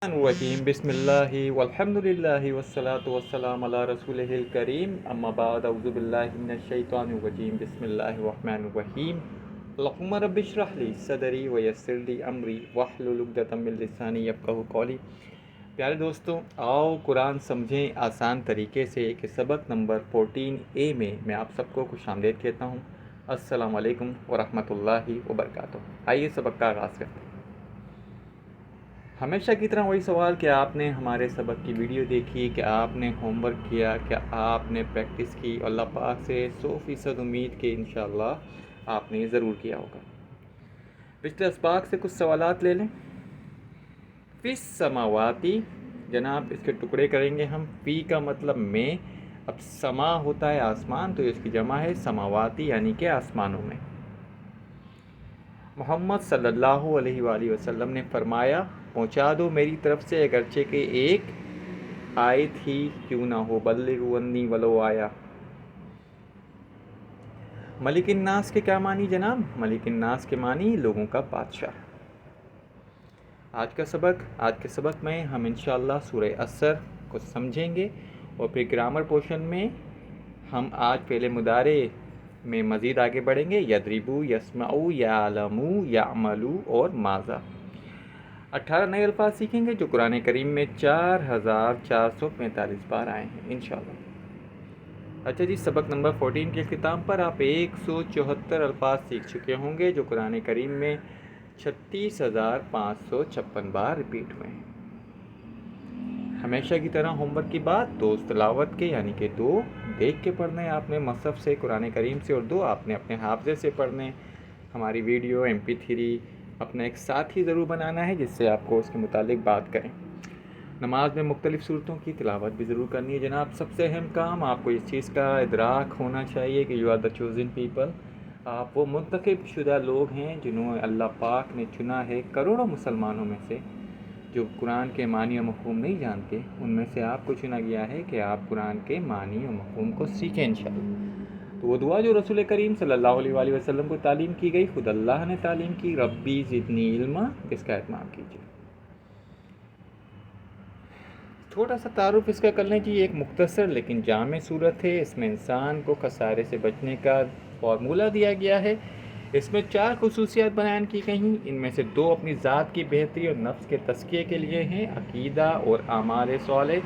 الرجیم بسم اللہ والحمد للہ والصلاة والسلام علی رسولہ الکریم اما بعد اعوذ باللہ من الشیطان الرجیم بسم اللہ الرحمن الرحیم اللہم رب اشرح لی صدری ویسر لی امری واحلل عقدۃ من لسانی یفقہوا قولی۔ پیارے دوستوں، آؤ قرآن سمجھیں آسان طریقے سے کہ سبق نمبر 14A میں آپ سب کو خوش آمدید کہتا ہوں۔ السلام علیکم ورحمۃ اللہ وبرکاتہ۔ آئیے سبق کا آغاز کرتے ہیں۔ ہمیشہ کی طرح وہی سوال کہ آپ نے ہمارے سبق کی ویڈیو دیکھی، کہ آپ نے ہوم ورک کیا، کہ آپ نے پریکٹس کی، اللہ پاک سے 100% امید کہ انشاءاللہ آپ نے ضرور کیا ہوگا۔ پچھلے اسباق سے کچھ سوالات لے لیں۔ فی السماواتی، جناب اس کے ٹکڑے کریں گے ہم۔ فی کا مطلب میں، اب سما ہوتا ہے آسمان، تو اس کی جمع ہے سماواتی، یعنی کہ آسمانوں میں۔ محمد صلی اللہ علیہ وآلہ وسلم نے فرمایا، پہنچا دو میری طرف سے اگرچہ کہ ایک آیت ہی کیوں نہ ہو، بلغوا انی ولو آیا۔ ملک الناس کے کیا معنی جناب؟ ملک الناس کے معنی لوگوں کا بادشاہ۔ آج کے سبق میں ہم انشاءاللہ سورہ عصر کو سمجھیں گے، اور پھر گرامر پورشن میں ہم آج فعل مضارع میں مزید آگے بڑھیں گے۔ یضربو، یسمعو، یعلمو، یعملو اور ماذا۔ 18 نئے الفاظ سیکھیں گے جو قرآن کریم میں 4445 بار آئے ہیں انشاءاللہ۔ اچھا جی، سبق نمبر 14 کے اختتام پر آپ 174 الفاظ سیکھ چکے ہوں گے جو قرآن کریم میں 36,556 بار ریپیٹ ہوئے ہیں۔ ہمیشہ کی طرح ہوم ورک کی بات، 2 تلاوت کے، یعنی کہ 2 دیکھ کے پڑھنے آپ نے مصحف سے قرآن کریم سے، اور 2 آپ نے اپنے حافظے سے پڑھنے۔ ہماری ویڈیو MP3 اپنا ایک ساتھی ضرور بنانا ہے جس سے آپ کو اس کے متعلق بات کریں۔ نماز میں مختلف صورتوں کی تلاوت بھی ضرور کرنی ہے جناب۔ سب سے اہم کام، آپ کو اس چیز کا ادراک ہونا چاہیے کہ you are the chosen people, آپ وہ منتخب شدہ لوگ ہیں جنہوں اللہ پاک نے چنا ہے کروڑوں مسلمانوں میں سے، جو قرآن کے معنی و مفہوم نہیں جانتے، ان میں سے آپ کو چنا گیا ہے کہ آپ قرآن کے معنی و مفہوم کو سیکھیں انشاءاللہ۔ تو وہ دعا جو رسول کریم صلی اللہ علیہ وآلہ وسلم کو تعلیم کی گئی، خود اللہ نے تعلیم کی، ربی زدنی علما، اس کا اہتمام کیجیے۔ تھوڑا سا تعارف اس کا کر لیں جی۔ ایک مختصر لیکن جامع صورت ہے، اس میں انسان کو خسارے سے بچنے کا فارمولہ دیا گیا ہے۔ اس میں 4 خصوصیات بیان کی گئی ہیں، ان میں سے 2 اپنی ذات کی بہتری اور نفس کے تزکیے کے لیے ہیں، عقیدہ اور اعمال صالح،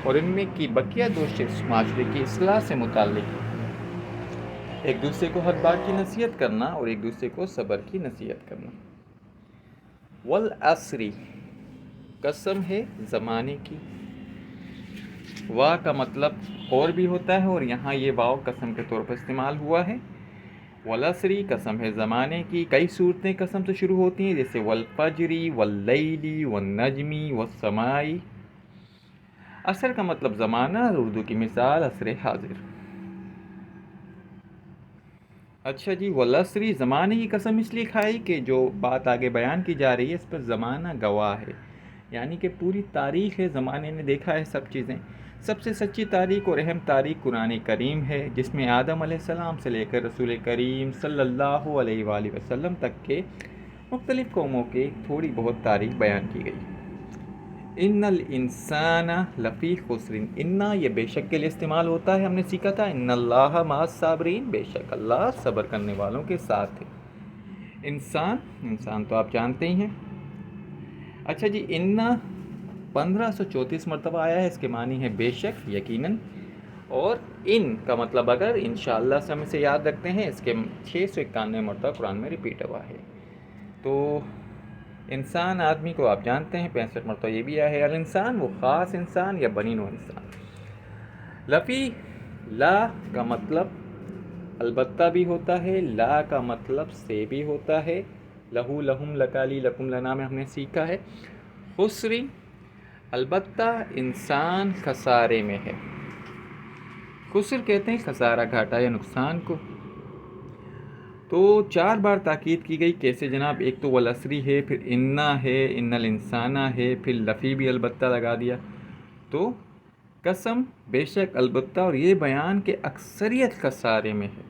اور ان میں کی بقیہ 2 شخص معاشرے کی اصلاح سے متعلق ہیں۔ ایک دوسرے کو حق بات کی نصیحت کرنا اور ایک دوسرے کو صبر کی نصیحت کرنا۔ والعصر، قسم ہے زمانے کی۔ وا کا مطلب اور بھی ہوتا ہے، اور یہاں یہ واو قسم کے طور پر استعمال ہوا ہے۔ والعصر، قسم ہے زمانے کی۔ کئی صورتیں قسم سے شروع ہوتی ہیں، جیسے والفجر، واللیل، والنجم، والسماء۔ عصر کا مطلب زمانہ، اور اردو کی مثال عصر حاضر۔ اچھا جی، والعصر، زمانے کی قسم اس لیے کھائی کہ جو بات آگے بیان کی جا رہی ہے اس پر زمانہ گواہ ہے، یعنی کہ پوری تاریخ ہے، زمانے نے دیکھا ہے سب چیزیں۔ سب سے سچی تاریخ اور اہم تاریخ قرآن کریم ہے، جس میں آدم علیہ السلام سے لے کر رسول کریم صلی اللہ علیہ وآلہ وسلم تک کے مختلف قوموں کے تھوڑی بہت تاریخ بیان کی گئی۔ ان الانسان لفی خسر، ان یہ بے شک کے لیے استعمال ہوتا ہے، ہم نے سیکھا تھا ان اللہ مع الصابرین، بے شک اللہ صبر کرنے والوں کے ساتھ ہے۔ انسان تو آپ جانتے ہی ہیں۔ اچھا جی، ان 1534 مرتبہ آیا ہے، اس کے معنی ہے بے شک، یقیناً، اور ان کا مطلب اگر انشاءاللہ سے ہم اسے یاد رکھتے ہیں، اس کے 691 مرتبہ قرآن میں ریپیٹ ہوا ہے۔ تو انسان آدمی کو آپ جانتے ہیں 65 مرتبہ یہ بھی آیا ہے۔ الانسان، وہ خاص انسان یا بنی نوع انسان۔ لفی، لا کا مطلب البتہ بھی ہوتا ہے، لا کا مطلب سے بھی ہوتا ہے۔ لہو، لہم، لکالی، لکم، لنا میں ہم نے سیکھا ہے۔ خسری، البتہ انسان خسارے میں ہے۔ خسر کہتے ہیں خسارہ، گھاٹا یا نقصان کو۔ تو 4 بار تاکید کی گئی، کیسے جناب؟ ایک تو والعصر ہے، پھر انا ہے، ان الانسان ہے، پھر لفی بھی البتہ لگا دیا۔ تو قسم، بے شک، البتہ، اور یہ بیان کہ اکثریت خسارے میں ہے۔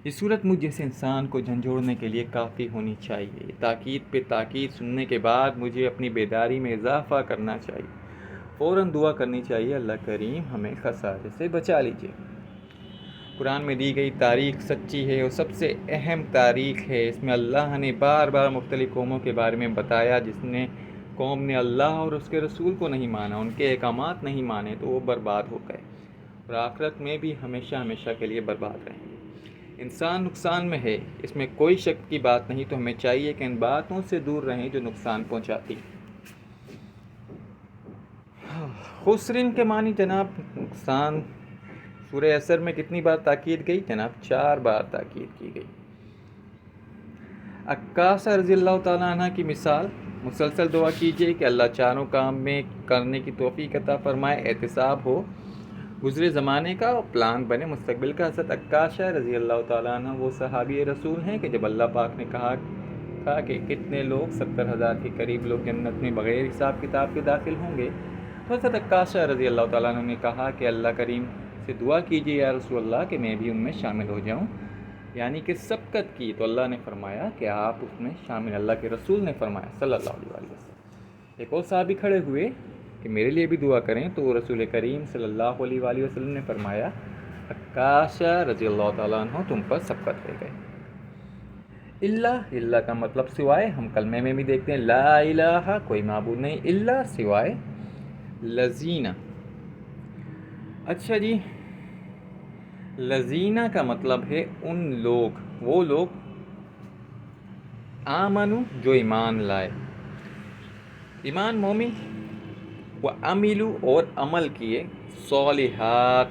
یہ صورت مجھ جیسے انسان کو جھنجھوڑنے کے لیے کافی ہونی چاہیے. تاکید پہ تاکید سننے کے بعد مجھے اپنی بیداری میں اضافہ کرنا چاہیے. فوراً دعا کرنی چاہیے اللہ کریم ہمیں خسارے سے بچا لیجیے. قرآن میں دی گئی تاریخ سچی ہے اور سب سے اہم تاریخ ہے. اس میں اللہ نے بار بار مختلف قوموں کے بارے میں بتایا جس نے قوم نے اللہ اور اس کے رسول کو نہیں مانا، ان کے احکامات نہیں مانے تو وہ برباد ہو گئے اور آخرت میں بھی ہمیشہ ہمیشہ کے لیے برباد رہیں گے. انسان نقصان میں ہے، اس میں کوئی شک کی بات نہیں، تو ہمیں چاہیے کہ ان باتوں سے دور رہیں جو نقصان پہنچاتی. خسرین کے معنی جناب نقصان. سورہ عصر میں کتنی بار تاکید گئی جناب؟ 4 بار تاکید کی گئی. عکاشہ رضی اللہ تعالیٰ عنہ کی مثال. مسلسل دعا کیجیے کہ اللہ چاروں کام میں کرنے کی توفیق عطا فرمائے، احتساب ہو گزرے زمانے کا اور پلان بنے مستقبل کا. حضرت عکاشہ رضی اللہ تعالیٰ عنہ وہ صحابی رسول ہیں کہ جب اللہ پاک نے کہا تھا کہ کتنے لوگ 70,000 کے قریب لوگ جنت میں بغیر حساب کتاب کے داخل ہوں گے، تو حضرت عکاشہ رضی اللہ تعالیٰ عنہ نے کہا کہ اللہ کریم سے دعا کیجیے یا رسول اللہ کہ میں بھی ان میں شامل ہو جاؤں، یعنی کہ سبقت کی. تو اللہ نے فرمایا کہ آپ اس میں شامل. اللہ کے رسول نے فرمایا صلی اللہ علیہ وسلم. ایک اور صحابی کھڑے ہوئے کہ میرے لیے بھی دعا کریں، تو رسول کریم صلی اللہ علیہ وآلہ وسلم نے فرمایا عکاشہ رضی اللہ تعالیٰ عنہ تم پر سبقت لے گئے. اللہ کا مطلب سوائے. ہم کلمے میں بھی دیکھتے ہیں لا الہ کوئی معبود نہیں الا سوائے. لذینہ. اچھا جی، لذینہ کا مطلب ہے ان لوگ، وہ لوگ آمنو جو ایمان لائے. ایمان مومن و عملو اور عمل کیے صالحات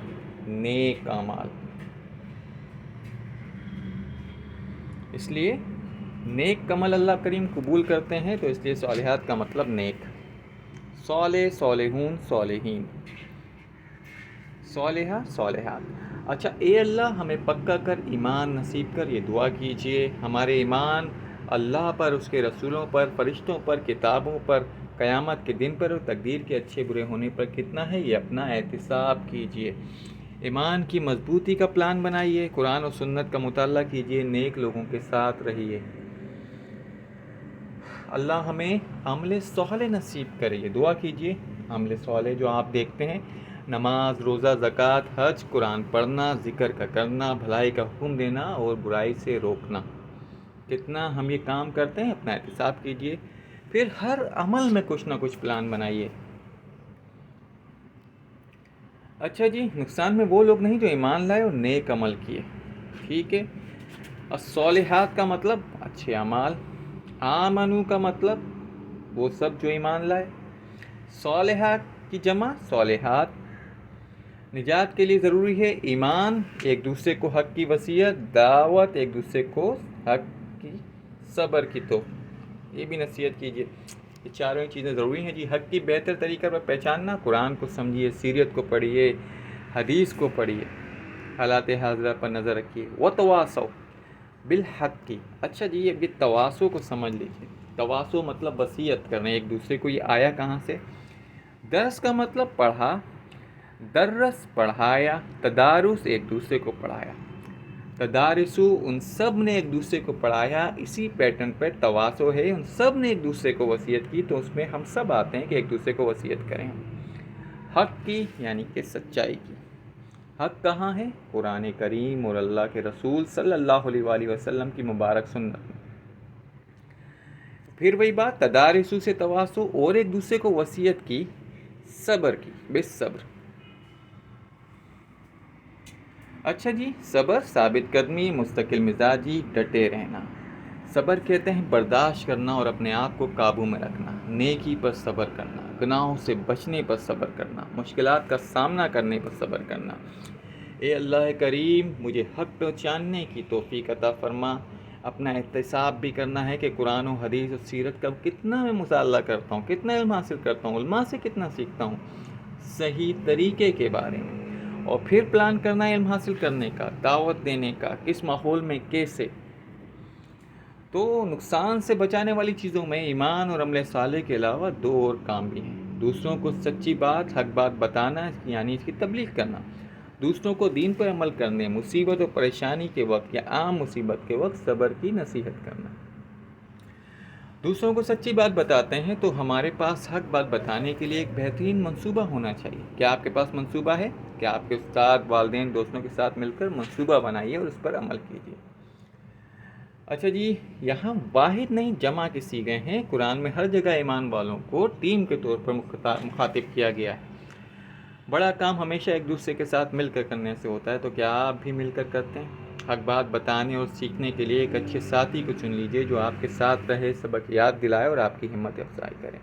نیک اعمال. اس لیے نیک عمل اللہ کریم قبول کرتے ہیں، تو اس لیے صالحات کا مطلب نیک. صالح صالحون صالحین، صالحہ صالحات. اچھا اے اللہ ہمیں پکا کر ایمان نصیب کر. یہ دعا کیجئے ہمارے ایمان اللہ پر، اس کے رسولوں پر، فرشتوں پر، کتابوں پر، قیامت کے دن پر اور تقدیر کے اچھے برے ہونے پر کتنا ہے، یہ اپنا احتساب کیجئے. ایمان کی مضبوطی کا پلان بنائیے، قرآن و سنت کا مطالعہ کیجئے، نیک لوگوں کے ساتھ رہیے. اللہ ہمیں عمل صالح نصیب کرے. یہ دعا کیجئے عمل صالح جو آپ دیکھتے ہیں، نماز، روزہ، زکوٰۃ، حج، قرآن پڑھنا، ذکر کا کرنا، بھلائی کا حکم دینا اور برائی سے روکنا. کتنا ہم یہ کام کرتے ہیں، اپنا احتساب کیجئے. پھر ہر عمل میں کچھ نہ کچھ پلان بنائیے. اچھا جی، نقصان میں وہ لوگ نہیں جو ایمان لائے اور نیک عمل کیے. ٹھیک ہے. الصالحات کا مطلب اچھے اعمال. آمنو کا مطلب وہ سب جو ایمان لائے. صالحات کی جمع صالحات. نجات کے لیے ضروری ہے ایمان، ایک دوسرے کو حق کی وصیت، دعوت ایک دوسرے کو حق کی، صبر کی. تو یہ بھی نصیحت کیجیے. یہ چاروں چیزیں ضروری ہیں جی. حق کی بہتر طریقہ پر پہچاننا، قرآن کو سمجھیے، سیرت کو پڑھیے، حدیث کو پڑھیے، حالات حاضرہ پر نظر رکھیے. وتواصوا بالحق کی. اچھا جی، یہ بھی تواصو کو سمجھ لیجیے. تواصو مطلب وصیت کرنا ایک دوسرے کو. یہ آیا کہاں سے؟ درس کا مطلب پڑھا، درس پڑھایا، تدارس ایک دوسرے کو پڑھایا. تدارسو ان سب نے ایک دوسرے کو پڑھایا. اسی پیٹرن پر تواصو ہے، ان سب نے ایک دوسرے کو وصیت کی. تو اس میں ہم سب آتے ہیں کہ ایک دوسرے کو وصیت کریں. حق کی یعنی کہ سچائی کی. حق کہاں ہے؟ قرآن کریم اور اللہ کے رسول صلی اللہ علیہ وآلہ وسلم کی مبارک سنت میں. پھر وہی بات، تدارسو سے تواصو اور ایک دوسرے کو وصیت کی، صبر کی، بالصبر. اچھا جی، صبر ثابت قدمی، مستقل مزاجی، ڈٹے رہنا. صبر کہتے ہیں برداشت کرنا اور اپنے آپ کو قابو میں رکھنا. نیکی پر صبر کرنا، گناہوں سے بچنے پر صبر کرنا، مشکلات کا سامنا کرنے پر صبر کرنا. اے اللہ کریم مجھے حق پہچاننے کی توفیق عطا فرما. اپنا احتساب بھی کرنا ہے کہ قرآن و حدیث و سیرت کا کتنا میں مطالعہ کرتا ہوں، کتنا علم حاصل کرتا ہوں، علماء سے کتنا سیکھتا ہوں صحیح طریقے کے بارے میں. اور پھر پلان کرنا ہے علم حاصل کرنے کا، دعوت دینے کا، کس ماحول میں کیسے. تو نقصان سے بچانے والی چیزوں میں ایمان اور عمل صالح کے علاوہ 2 اور کام بھی ہیں. دوسروں کو سچی بات، حق بات بتانا، یعنی اس کی تبلیغ کرنا. دوسروں کو دین پر عمل کرنے، مصیبت و پریشانی کے وقت یا عام مصیبت کے وقت صبر کی نصیحت کرنا۔ دوسروں کو سچی بات بتاتے ہیں تو ہمارے پاس حق بات بتانے کے لیے ایک بہترین منصوبہ ہونا چاہیے۔ کیا آپ کے پاس منصوبہ ہے؟ کیا آپ کے استاد، والدین، دوستوں کے ساتھ مل کر منصوبہ بنائیے اور اس پر عمل کیجیے۔ اچھا جی، یہاں واحد نہیں جمع کے صیغے ہیں۔ قرآن میں ہر جگہ ایمان والوں کو ٹیم کے طور پر مخاطب کیا گیا ہے۔ بڑا کام ہمیشہ ایک دوسرے کے ساتھ مل کر کرنے سے ہوتا ہے، تو کیا آپ بھی مل کر کرتے ہیں؟ حق بات بتانے اور سیکھنے کے لیے ایک اچھے ساتھی کو چن لیجئے جو آپ کے ساتھ رہے، سبق یاد دلائے اور آپ کی ہمت افزائی کرے۔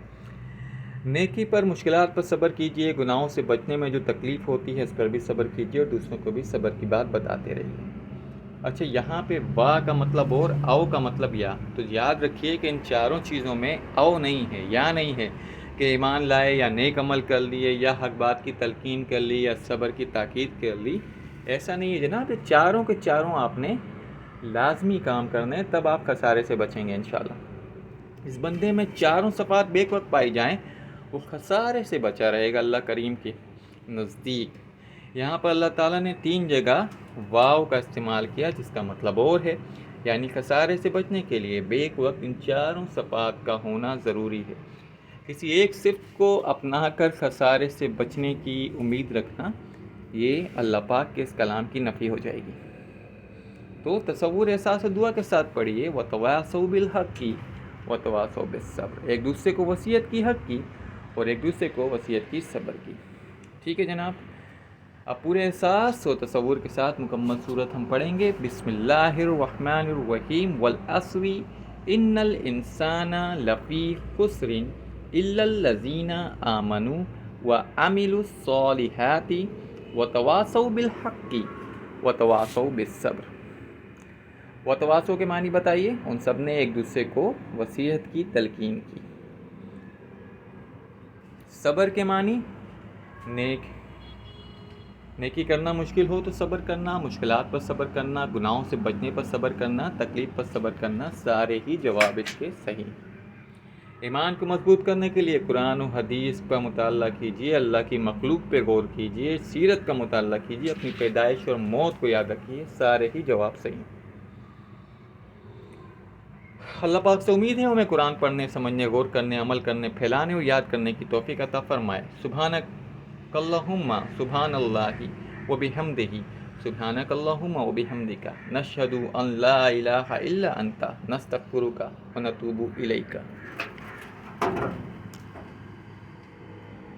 نیکی پر، مشکلات پر صبر کیجئے۔ گناہوں سے بچنے میں جو تکلیف ہوتی ہے اس پر بھی صبر کیجئے اور دوسروں کو بھی صبر کی بات بتاتے رہیے۔ اچھا، یہاں پہ وا کا مطلب اور او کا مطلب یا، تو یاد رکھیے کہ ان چاروں چیزوں میں او نہیں ہے، یا نہیں ہے کہ ایمان لائے یا نیک عمل کر لیے یا حق بات کی تلقین کر لی یا صبر کی تاکید کر لی، ایسا نہیں ہے جناب۔ یہ چاروں کے چاروں آپ نے لازمی کام کرنے، تب آپ خسارے سے بچیں گے انشاءاللہ۔ اس بندے میں چاروں صفات بیک وقت پائی جائیں، وہ خسارے سے بچا رہے گا اللہ کریم کے نزدیک۔ یہاں پر اللہ تعالیٰ نے 3 جگہ واو کا استعمال کیا، جس کا مطلب اور ہے، یعنی خسارے سے بچنے کے لیے بیک وقت ان چاروں صفات کا ہونا ضروری ہے۔ کسی ایک صفت کو اپنا کر خسارے سے بچنے کی امید رکھنا، یہ اللہ پاک کے اس کلام کی نفی ہو جائے گی۔ تو تصور، احساس و دعا کے ساتھ پڑھیے وَتَوَاصَوْا بِالْحَقِّ وَتَوَاصَوْا بِالصَّبْرِ۔ ایک دوسرے کو وصیت کی حق کی اور ایک دوسرے کو وصیت کی صبر کی۔ ٹھیک ہے جناب، اب پورے احساس و تصور کے ساتھ مکمل صورت ہم پڑھیں گے۔ بسم اللہ الرحمن الرحیم، والعصر ان الانسان لفی خسر الا الذین آمنوا وعملوا الصالحات وتواصوا بالحق وتواصوا بالصبر۔ وتواصوا کے معنی بتائیے۔ ان سب نے ایک دوسرے کو وصیت کی تلقین کی۔ صبر کے معنی نیکی کرنا مشکل ہو تو صبر کرنا، مشکلات پر صبر کرنا، گناہوں سے بچنے پر صبر کرنا، تکلیف پر صبر کرنا، سارے ہی جواب اس کے صحیح۔ ایمان کو مضبوط کرنے کے لیے قرآن و حدیث کا مطالعہ کیجیے، اللہ کی مخلوق پہ غور کیجیے، سیرت کا مطالعہ کیجیے، اپنی پیدائش اور موت کو یاد رکھیے، سارے ہی جواب صحیح۔ اللہ پاک سے امید ہے ہمیں قرآن پڑھنے، سمجھنے، غور کرنے، عمل کرنے، پھیلانے اور یاد کرنے کی توفیق عطا فرمائے۔ سبحانک اللہم، سبحان اللہ وبحمدہ، سبحانک اللہم وبحمدک، نشہد ان لا الہ الا انت، نستغفرک ونتوب الیک۔